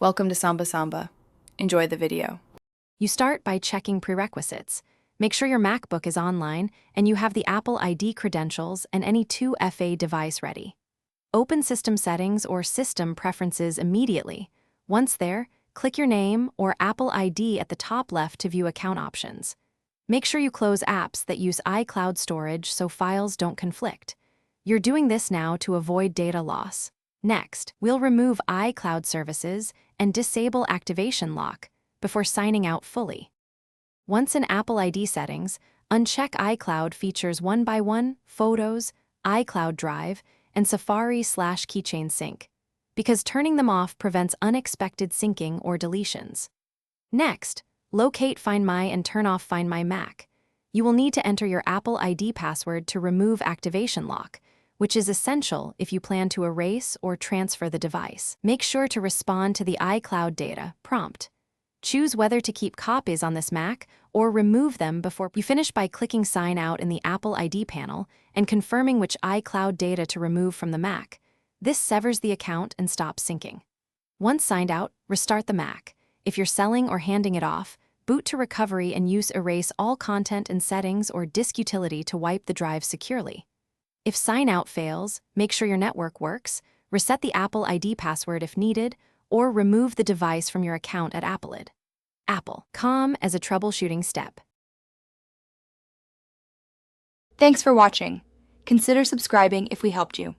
Welcome to Samba Samba. Enjoy the video. You start by checking prerequisites. Make sure your MacBook is online and you have the Apple ID credentials and any 2FA device ready. Open System Settings or System Preferences immediately. Once there, click your name or Apple ID at the top left to view account options. Make sure you close apps that use iCloud storage so files don't conflict. You're doing this now to avoid data loss. Next, we'll remove iCloud services and disable activation lock before signing out fully. Once in Apple ID settings, uncheck iCloud features 1x1, Photos, iCloud Drive, and Safari/Keychain Sync, because turning them off prevents unexpected syncing or deletions. Next, locate Find My and turn off Find My Mac. You will need to enter your Apple ID password to remove activation lock, which is essential if you plan to erase or transfer the device. Make sure to respond to the iCloud data prompt. Choose whether to keep copies on this Mac or remove them before you finish by clicking Sign Out in the Apple ID panel and confirming which iCloud data to remove from the Mac. This severs the account and stops syncing. Once signed out, restart the Mac. If you're selling or handing it off, boot to recovery and use Erase All Content and Settings or Disk Utility to wipe the drive securely. If Sign Out fails, make sure your network works, reset the Apple ID password if needed, or remove the device from your account at Apple.com as a troubleshooting step. Thanks for watching. Consider subscribing if we helped you.